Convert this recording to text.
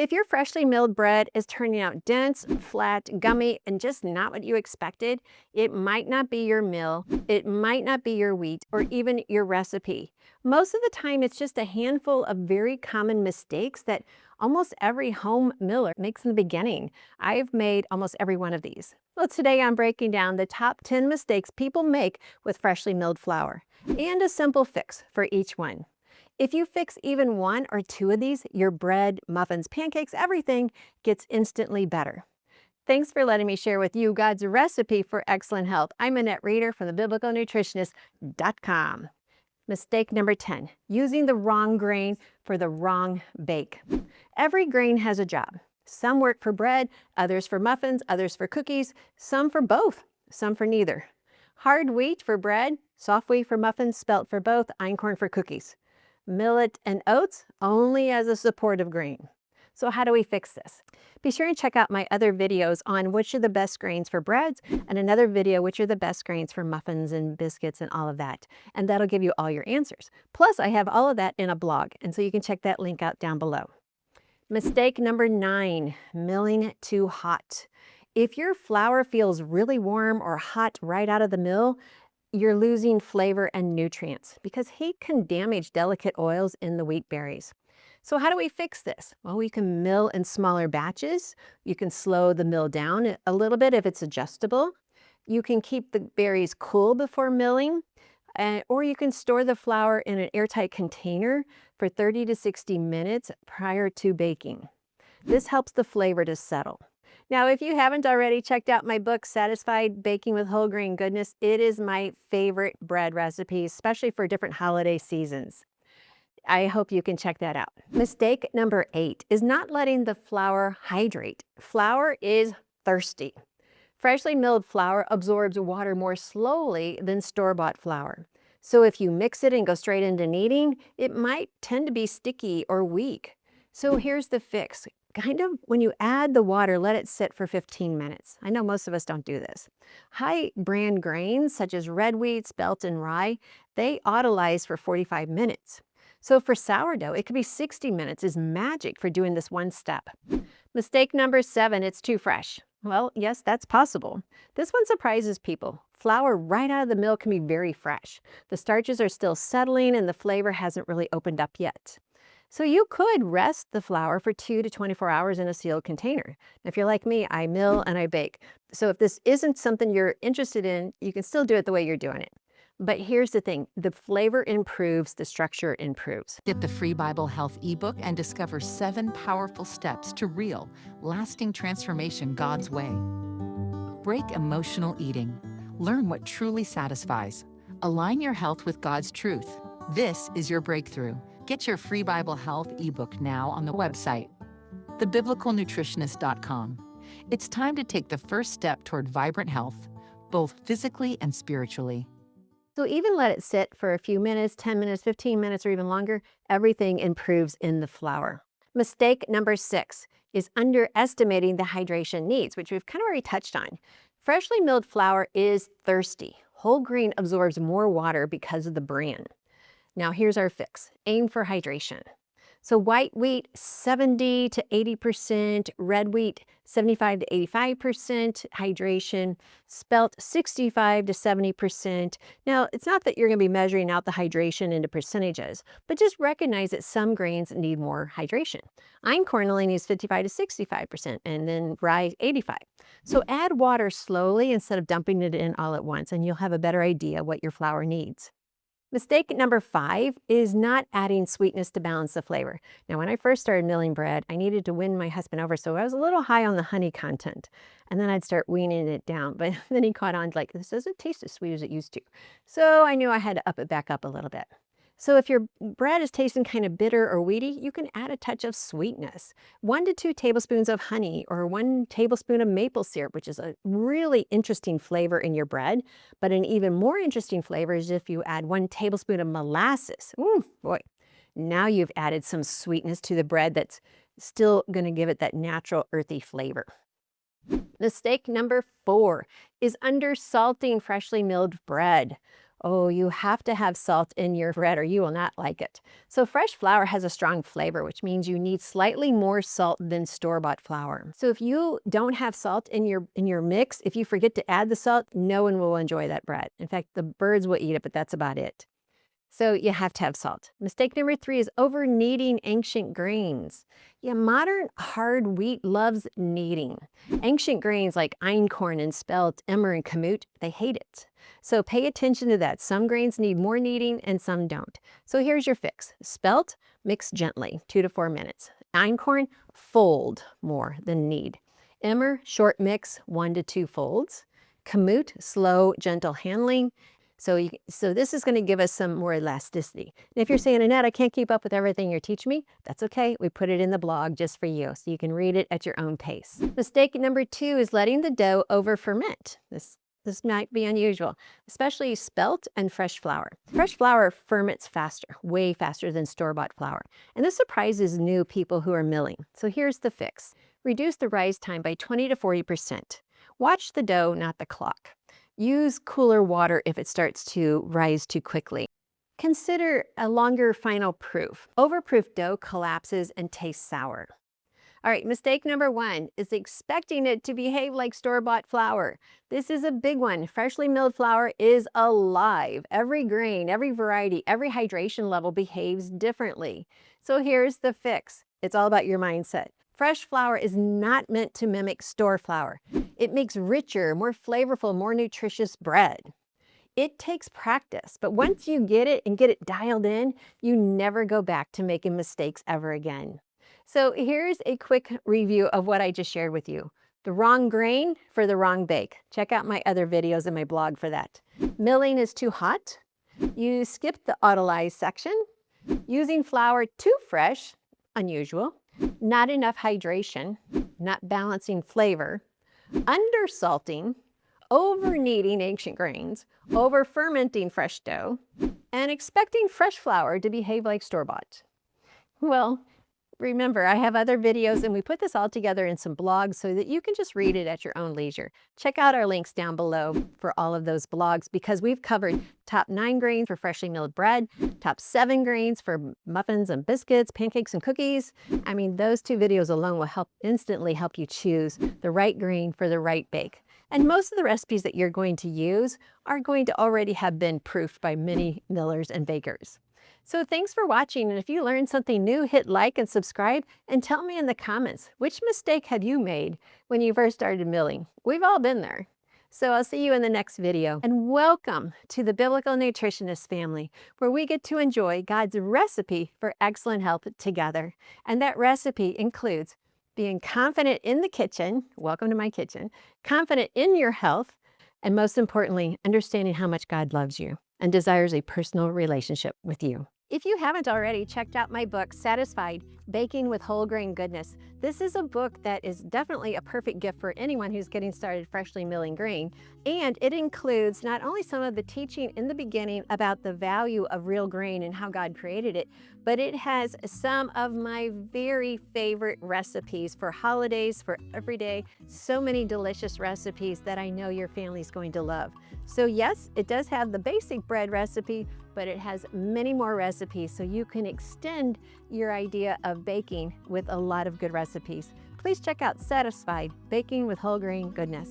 If your freshly milled bread is turning out dense, flat, gummy, and just not what you expected, it might not be your mill, it might not be your wheat, or even your recipe. Most of the time, it's just a handful of very common mistakes that almost every home miller makes in the beginning. I've made almost every one of these. Well, today I'm breaking down the top 10 mistakes people make with freshly milled flour and a simple fix for each one. If you fix even one or two of these, your bread, muffins, pancakes, everything gets instantly better. Thanks for letting me share with you God's recipe for excellent health. I'm Annette Reeder from thebiblicalnutritionist.com. Mistake number 10, using the wrong grain for the wrong bake. Every grain has a job. Some work for bread, others for muffins, others for cookies, some for both, some for neither. Hard wheat for bread, soft wheat for muffins, spelt for both, einkorn for cookies. Millet and oats only as a supportive grain. So how do we fix this? Be sure and check out my other videos on which are the best grains for breads and another video which are the best grains for muffins and biscuits and all of that. And that'll give you all your answers. Plus I have all of that in a blog, and so you can check that link out down below. Mistake number 9, milling too hot. If your flour feels really warm or hot right out of the mill, you're losing flavor and nutrients because heat can damage delicate oils in the wheat berries. So how do we fix this? Well, we can mill in smaller batches. You can slow the mill down a little bit if it's adjustable. You can keep the berries cool before milling, or you can store the flour in an airtight container for 30 to 60 minutes prior to baking. This helps the flavor to settle. Now, if you haven't already checked out my book, Satisfied Baking with Whole Grain Goodness, it is my favorite bread recipe, especially for different holiday seasons. I hope you can check that out. Mistake number 8 is not letting the flour hydrate. Flour is thirsty. Freshly milled flour absorbs water more slowly than store-bought flour. So if you mix it and go straight into kneading, it might tend to be sticky or weak. So here's the fix. When you add the water, let it sit for 15 minutes. I know most of us don't do this. High brand grains, such as red wheat, spelt, and rye, they autolyze for 45 minutes. So for sourdough, it could be 60 minutes is magic for doing this one step. Mistake number 7, it's too fresh. Well, yes, that's possible. This one surprises people. Flour right out of the mill can be very fresh. The starches are still settling and the flavor hasn't really opened up yet. So you could rest the flour for 2 to 24 hours in a sealed container. If you're like me, I mill and I bake. So if this isn't something you're interested in, you can still do it the way you're doing it. But here's the thing, the flavor improves, the structure improves. Get the free Bible Health ebook and discover 7 powerful steps to real, lasting transformation God's way. Break emotional eating. Learn what truly satisfies. Align your health with God's truth. This is your breakthrough. Get your free Bible Health ebook now on the website, thebiblicalnutritionist.com. It's time to take the first step toward vibrant health, both physically and spiritually. So even let it sit for a few minutes, 10 minutes, 15 minutes, or even longer, everything improves in the flour. Mistake number 6 is underestimating the hydration needs, which we've kind of already touched on. Freshly milled flour is thirsty. Whole grain absorbs more water because of the bran. Now here's our fix. Aim for hydration. So white wheat, 70 to 80%, red wheat, 75 to 85% hydration, spelt 65 to 70%. Now, it's not that you're going to be measuring out the hydration into percentages, but just recognize that some grains need more hydration. Einkorn only needs 55 to 65%, and then rye 85. So add water slowly instead of dumping it in all at once, and you'll have a better idea what your flour needs. Mistake number 5 is not adding sweetness to balance the flavor. Now, when I first started milling bread, I needed to win my husband over, so I was a little high on the honey content. And then I'd start weaning it down, but then he caught on like, this doesn't taste as sweet as it used to. So I knew I had to up it back up a little bit. So if your bread is tasting kind of bitter or weedy, you can add a touch of sweetness. 1 to 2 tablespoons of honey or 1 tablespoon of maple syrup, which is a really interesting flavor in your bread. But an even more interesting flavor is if you add 1 tablespoon of molasses. Ooh, boy, now you've added some sweetness to the bread that's still going to give it that natural earthy flavor. Mistake number 4 is undersalting freshly milled bread. Oh, you have to have salt in your bread or you will not like it. So fresh flour has a strong flavor, which means you need slightly more salt than store-bought flour. So if you don't have salt in your mix, if you forget to add the salt, no one will enjoy that bread. In fact, the birds will eat it, but that's about it. So you have to have salt. Mistake number 3 is over kneading ancient grains. Yeah, modern hard wheat loves kneading. Ancient grains like einkorn and spelt, emmer and kamut, they hate it. So pay attention to that. Some grains need more kneading and some don't. So here's your fix. Spelt, mix gently, 2 to 4 minutes. Einkorn, fold more than knead. Emmer, short mix, 1 to 2 folds. Kamut, slow, gentle handling. So this is going to give us some more elasticity. And if you're saying, Annette, I can't keep up with everything you're teaching me, that's okay. We put it in the blog just for you, so you can read it at your own pace. Mistake number 2 is letting the dough over ferment. This might be unusual, especially spelt and fresh flour. Fresh flour ferments faster, way faster than store-bought flour. And this surprises new people who are milling. So here's the fix. Reduce the rise time by 20 to 40%. Watch the dough, not the clock. Use cooler water if it starts to rise too quickly. Consider a longer final proof. Overproof dough collapses and tastes sour. All right, mistake number 1 is expecting it to behave like store-bought flour. This is a big one. Freshly milled flour is alive. Every grain, every variety, every hydration level behaves differently. So here's the fix. It's all about your mindset. Fresh flour is not meant to mimic store flour. It makes richer, more flavorful, more nutritious bread. It takes practice, but once you get it and get it dialed in, you never go back to making mistakes ever again. So here's a quick review of what I just shared with you. The wrong grain for the wrong bake. Check out my other videos in my blog for that. Milling is too hot. You skipped the autolyze section. Using flour too fresh, unusual. Not enough hydration, not balancing flavor. Undersalting, over kneading ancient grains, over fermenting fresh dough, and expecting fresh flour to behave like store-bought. Well, remember, I have other videos and we put this all together in some blogs so that you can just read it at your own leisure. Check out our links down below for all of those blogs because we've covered top 9 grains for freshly milled bread, top 7 grains for muffins and biscuits, pancakes and cookies. I mean, those 2 videos alone will instantly help you choose the right grain for the right bake. And most of the recipes that you're going to use are going to already have been proofed by many millers and bakers. So thanks for watching, and if you learned something new, hit like and subscribe, and tell me in the comments, which mistake have you made when you first started milling? We've all been there. So I'll see you in the next video, and welcome to the Biblical Nutritionist family, where we get to enjoy God's recipe for excellent health together. And that recipe includes being confident in the kitchen, welcome to my kitchen, confident in your health, and most importantly, understanding how much God loves you and desires a personal relationship with you. If you haven't already checked out my book, Satisfied, Baking with Whole Grain Goodness, this is a book that is definitely a perfect gift for anyone who's getting started freshly milling grain. And it includes not only some of the teaching in the beginning about the value of real grain and how God created it, but it has some of my very favorite recipes for holidays, for every day. So many delicious recipes that I know your family's going to love. So yes, it does have the basic bread recipe, but it has many more recipes so you can extend your idea of baking with a lot of good recipes. Please check out Satisfied, Baking with Whole Grain Goodness.